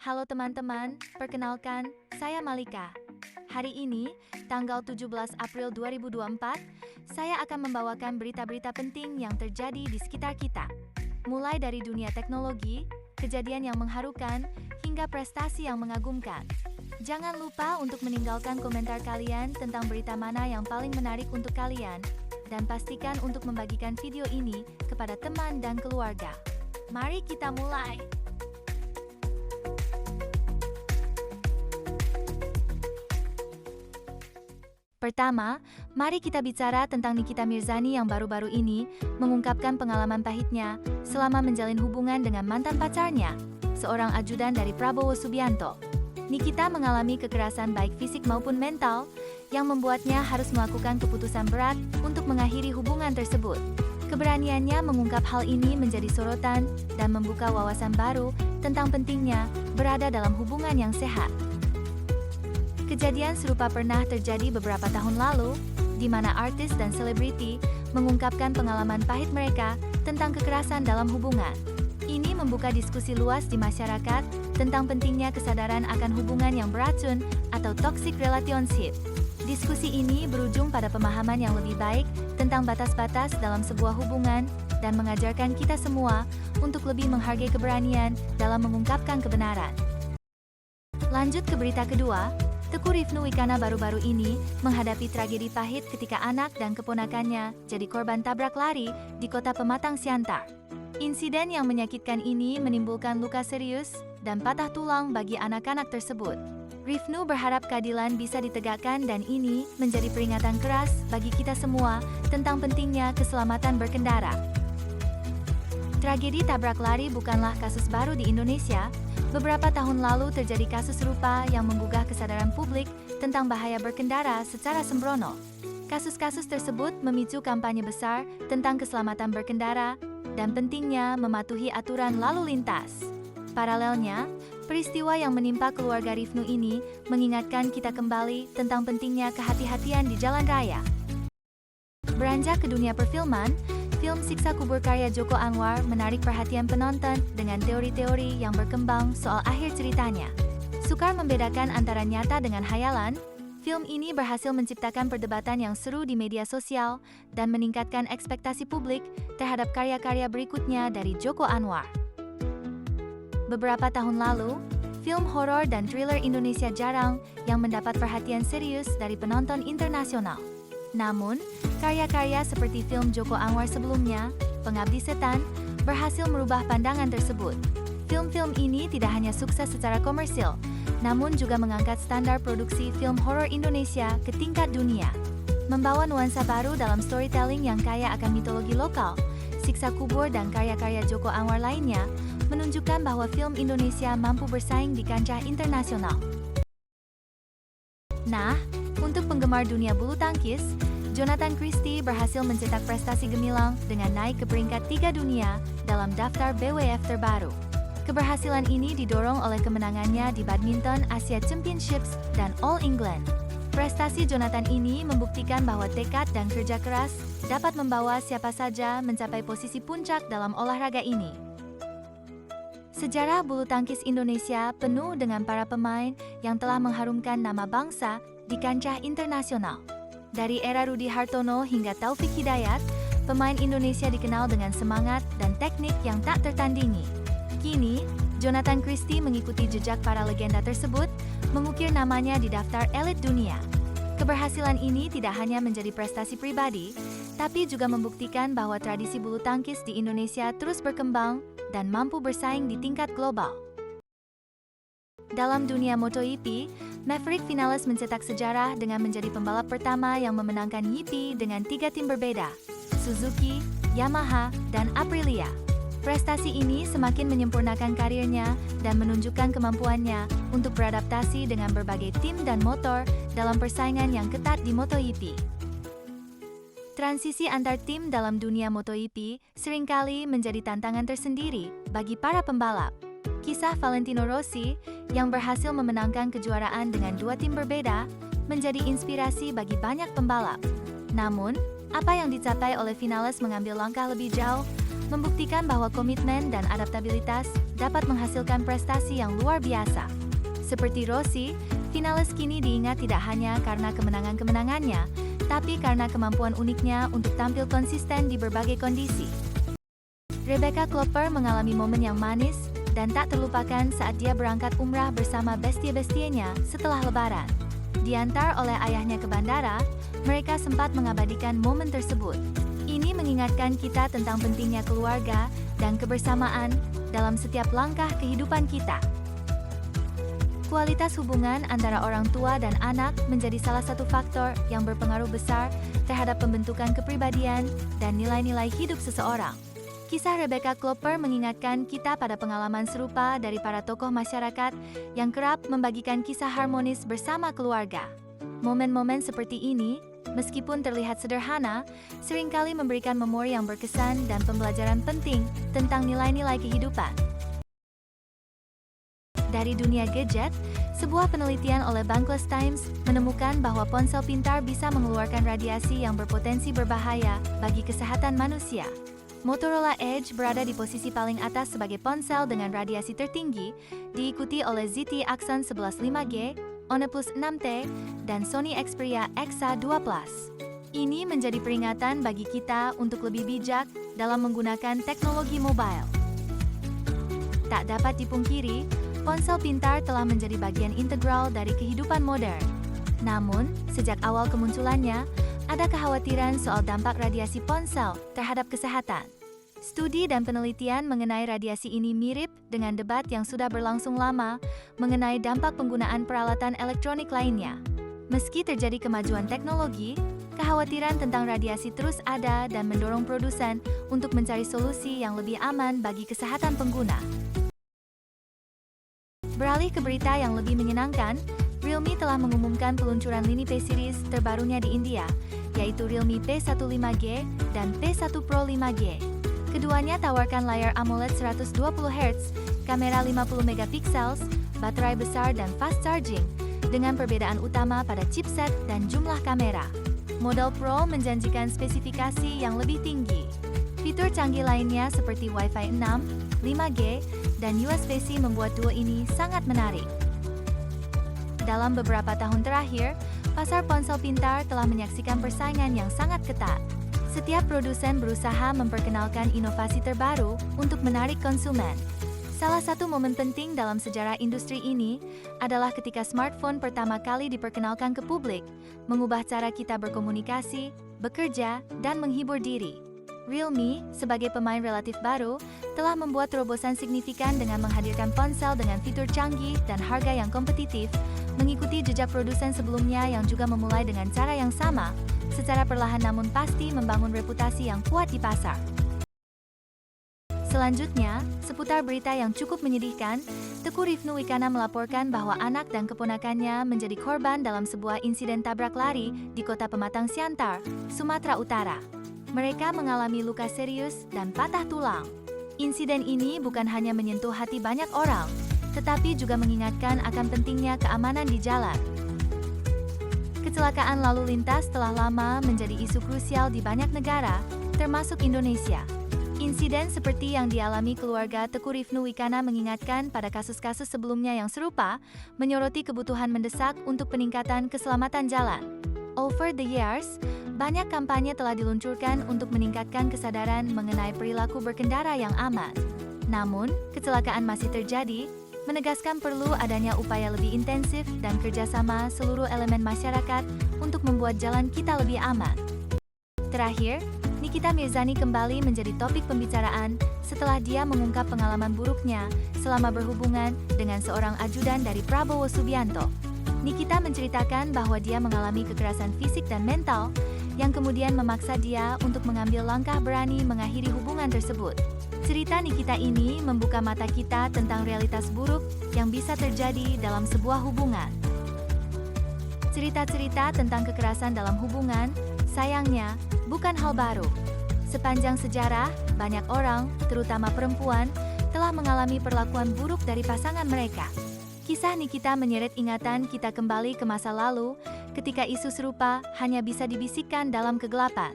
Halo teman-teman, perkenalkan, saya Malika. Hari ini, tanggal 17 April 2024, saya akan membawakan berita-berita penting yang terjadi di sekitar kita. Mulai dari dunia teknologi, kejadian yang mengharukan, hingga prestasi yang mengagumkan. Jangan lupa untuk meninggalkan komentar kalian tentang berita mana yang paling menarik untuk kalian, dan pastikan untuk membagikan video ini kepada teman dan keluarga. Mari kita mulai! Pertama, mari kita bicara tentang Nikita Mirzani yang baru-baru ini mengungkapkan pengalaman pahitnya selama menjalin hubungan dengan mantan pacarnya, seorang ajudan dari Prabowo Subianto. Nikita mengalami kekerasan baik fisik maupun mental, yang membuatnya harus melakukan keputusan berat untuk mengakhiri hubungan tersebut. Keberaniannya mengungkap hal ini menjadi sorotan dan membuka wawasan baru tentang pentingnya berada dalam hubungan yang sehat. Kejadian serupa pernah terjadi beberapa tahun lalu, di mana artis dan selebriti mengungkapkan pengalaman pahit mereka tentang kekerasan dalam hubungan. Ini membuka diskusi luas di masyarakat tentang pentingnya kesadaran akan hubungan yang beracun atau toxic relationship. Diskusi ini berujung pada pemahaman yang lebih baik tentang batas-batas dalam sebuah hubungan dan mengajarkan kita semua untuk lebih menghargai keberanian dalam mengungkapkan kebenaran. Lanjut ke berita kedua. Teku Rifnu Wicana baru-baru ini menghadapi tragedi pahit ketika anak dan keponakannya jadi korban tabrak lari di kota Pematang Siantar. Insiden yang menyakitkan ini menimbulkan luka serius dan patah tulang bagi anak-anak tersebut. Rifnu berharap keadilan bisa ditegakkan dan ini menjadi peringatan keras bagi kita semua tentang pentingnya keselamatan berkendara. Tragedi tabrak lari bukanlah kasus baru di Indonesia. Beberapa tahun lalu terjadi kasus serupa yang menggugah kesadaran publik tentang bahaya berkendara secara sembrono. Kasus-kasus tersebut memicu kampanye besar tentang keselamatan berkendara dan pentingnya mematuhi aturan lalu lintas. Paralelnya, peristiwa yang menimpa keluarga Rifnu ini mengingatkan kita kembali tentang pentingnya kehati-hatian di jalan raya. Beranjak ke dunia perfilman, film Siksa Kubur karya Joko Anwar menarik perhatian penonton dengan teori-teori yang berkembang soal akhir ceritanya. Sukar membedakan antara nyata dengan hayalan, film ini berhasil menciptakan perdebatan yang seru di media sosial dan meningkatkan ekspektasi publik terhadap karya-karya berikutnya dari Joko Anwar. Beberapa tahun lalu, film horor dan thriller Indonesia jarang yang mendapat perhatian serius dari penonton internasional. Namun, karya-karya seperti film Joko Anwar sebelumnya, Pengabdi Setan, berhasil merubah pandangan tersebut. Film-film ini tidak hanya sukses secara komersil, namun juga mengangkat standar produksi film horor Indonesia ke tingkat dunia. Membawa nuansa baru dalam storytelling yang kaya akan mitologi lokal, Siksa Kubur dan karya-karya Joko Anwar lainnya menunjukkan bahwa film Indonesia mampu bersaing di kancah internasional. Nah, untuk penggemar dunia bulu tangkis, Jonathan Christie berhasil mencetak prestasi gemilang dengan naik ke peringkat 3 dunia dalam daftar BWF terbaru. Keberhasilan ini didorong oleh kemenangannya di Badminton Asia Championships dan All England. Prestasi Jonathan ini membuktikan bahwa tekad dan kerja keras dapat membawa siapa saja mencapai posisi puncak dalam olahraga ini. Sejarah bulu tangkis Indonesia penuh dengan para pemain yang telah mengharumkan nama bangsa di kancah internasional. Dari era Rudi Hartono hingga Taufik Hidayat, pemain Indonesia dikenal dengan semangat dan teknik yang tak tertandingi. Kini, Jonathan Christie mengikuti jejak para legenda tersebut, mengukir namanya di daftar elit dunia. Keberhasilan ini tidak hanya menjadi prestasi pribadi, tapi juga membuktikan bahwa tradisi bulu tangkis di Indonesia terus berkembang dan mampu bersaing di tingkat global. Dalam dunia MotoGP, Maverick Vinales mencetak sejarah dengan menjadi pembalap pertama yang memenangkan GP dengan 3 tim berbeda, Suzuki, Yamaha, dan Aprilia. Prestasi ini semakin menyempurnakan karirnya dan menunjukkan kemampuannya untuk beradaptasi dengan berbagai tim dan motor dalam persaingan yang ketat di MotoGP. Transisi antar tim dalam dunia MotoGP seringkali menjadi tantangan tersendiri bagi para pembalap. Kisah Valentino Rossi yang berhasil memenangkan kejuaraan dengan 2 tim berbeda menjadi inspirasi bagi banyak pembalap. Namun, apa yang dicapai oleh Vinales mengambil langkah lebih jauh membuktikan bahwa komitmen dan adaptabilitas dapat menghasilkan prestasi yang luar biasa. Seperti Rossi, finalis kini diingat tidak hanya karena kemenangan-kemenangannya, tapi karena kemampuan uniknya untuk tampil konsisten di berbagai kondisi. Rebecca Klopper mengalami momen yang manis dan tak terlupakan saat dia berangkat umrah bersama bestie-bestienya setelah Lebaran. Diantar oleh ayahnya ke bandara, mereka sempat mengabadikan momen tersebut. Ini mengingatkan kita tentang pentingnya keluarga dan kebersamaan dalam setiap langkah kehidupan kita. Kualitas hubungan antara orang tua dan anak menjadi salah satu faktor yang berpengaruh besar terhadap pembentukan kepribadian dan nilai-nilai hidup seseorang. Kisah Rebecca Klopper mengingatkan kita pada pengalaman serupa dari para tokoh masyarakat yang kerap membagikan kisah harmonis bersama keluarga. Momen-momen seperti ini, meskipun terlihat sederhana, seringkali memberikan memori yang berkesan dan pembelajaran penting tentang nilai-nilai kehidupan. Dari dunia gadget, sebuah penelitian oleh Bankless Times menemukan bahwa ponsel pintar bisa mengeluarkan radiasi yang berpotensi berbahaya bagi kesehatan manusia. Motorola Edge berada di posisi paling atas sebagai ponsel dengan radiasi tertinggi, diikuti oleh ZTE Axon 11 5G, OnePlus 6T, dan Sony Xperia X2 Plus. Ini menjadi peringatan bagi kita untuk lebih bijak dalam menggunakan teknologi mobile. Tak dapat dipungkiri, ponsel pintar telah menjadi bagian integral dari kehidupan modern. Namun, sejak awal kemunculannya, ada kekhawatiran soal dampak radiasi ponsel terhadap kesehatan. Studi dan penelitian mengenai radiasi ini mirip dengan debat yang sudah berlangsung lama mengenai dampak penggunaan peralatan elektronik lainnya. Meski terjadi kemajuan teknologi, kekhawatiran tentang radiasi terus ada dan mendorong produsen untuk mencari solusi yang lebih aman bagi kesehatan pengguna. Beralih ke berita yang lebih menyenangkan, Realme telah mengumumkan peluncuran lini P series terbarunya di India, yaitu Realme P1 5G dan P1 Pro 5G. Keduanya tawarkan layar AMOLED 120Hz, kamera 50MP, baterai besar dan fast charging, dengan perbedaan utama pada chipset dan jumlah kamera. Model Pro menjanjikan spesifikasi yang lebih tinggi. Fitur canggih lainnya seperti Wi-Fi 6, 5G, dan USB-C membuat duo ini sangat menarik. Dalam beberapa tahun terakhir, pasar ponsel pintar telah menyaksikan persaingan yang sangat ketat. Setiap produsen berusaha memperkenalkan inovasi terbaru untuk menarik konsumen. Salah satu momen penting dalam sejarah industri ini adalah ketika smartphone pertama kali diperkenalkan ke publik, mengubah cara kita berkomunikasi, bekerja, dan menghibur diri. Realme, sebagai pemain relatif baru, telah membuat terobosan signifikan dengan menghadirkan ponsel dengan fitur canggih dan harga yang kompetitif, mengikuti jejak produsen sebelumnya yang juga memulai dengan cara yang sama, secara perlahan namun pasti membangun reputasi yang kuat di pasar. Selanjutnya, seputar berita yang cukup menyedihkan, Teku Rifnu Wikana melaporkan bahwa anak dan keponakannya menjadi korban dalam sebuah insiden tabrak lari di kota Pematang Siantar, Sumatera Utara. Mereka mengalami luka serius dan patah tulang. Insiden ini bukan hanya menyentuh hati banyak orang, tetapi juga mengingatkan akan pentingnya keamanan di jalan. Kecelakaan lalu lintas telah lama menjadi isu krusial di banyak negara, termasuk Indonesia. Insiden seperti yang dialami keluarga Teku Rifnu Wikana mengingatkan pada kasus-kasus sebelumnya yang serupa, menyoroti kebutuhan mendesak untuk peningkatan keselamatan jalan. Over the years, banyak kampanye telah diluncurkan untuk meningkatkan kesadaran mengenai perilaku berkendara yang aman. Namun, kecelakaan masih terjadi, menegaskan perlu adanya upaya lebih intensif dan kerjasama seluruh elemen masyarakat untuk membuat jalan kita lebih aman. Terakhir, Nikita Mirzani kembali menjadi topik pembicaraan setelah dia mengungkap pengalaman buruknya selama berhubungan dengan seorang ajudan dari Prabowo Subianto. Nikita menceritakan bahwa dia mengalami kekerasan fisik dan mental, yang kemudian memaksa dia untuk mengambil langkah berani mengakhiri hubungan tersebut. Cerita Nikita ini membuka mata kita tentang realitas buruk yang bisa terjadi dalam sebuah hubungan. Cerita-cerita tentang kekerasan dalam hubungan, sayangnya, bukan hal baru. Sepanjang sejarah, banyak orang, terutama perempuan, telah mengalami perlakuan buruk dari pasangan mereka. Kisah Nikita menyeret ingatan kita kembali ke masa lalu, ketika isu serupa hanya bisa dibisikkan dalam kegelapan.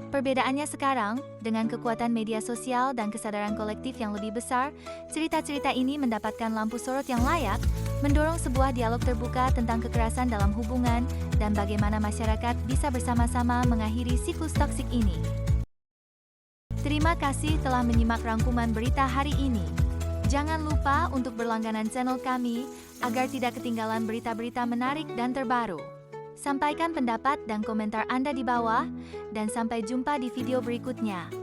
Perbedaannya sekarang, dengan kekuatan media sosial dan kesadaran kolektif yang lebih besar, cerita-cerita ini mendapatkan lampu sorot yang layak, mendorong sebuah dialog terbuka tentang kekerasan dalam hubungan dan bagaimana masyarakat bisa bersama-sama mengakhiri siklus toksik ini. Terima kasih telah menyimak rangkuman berita hari ini. Jangan lupa untuk berlangganan channel kami agar tidak ketinggalan berita-berita menarik dan terbaru. Sampaikan pendapat dan komentar Anda di bawah, dan sampai jumpa di video berikutnya.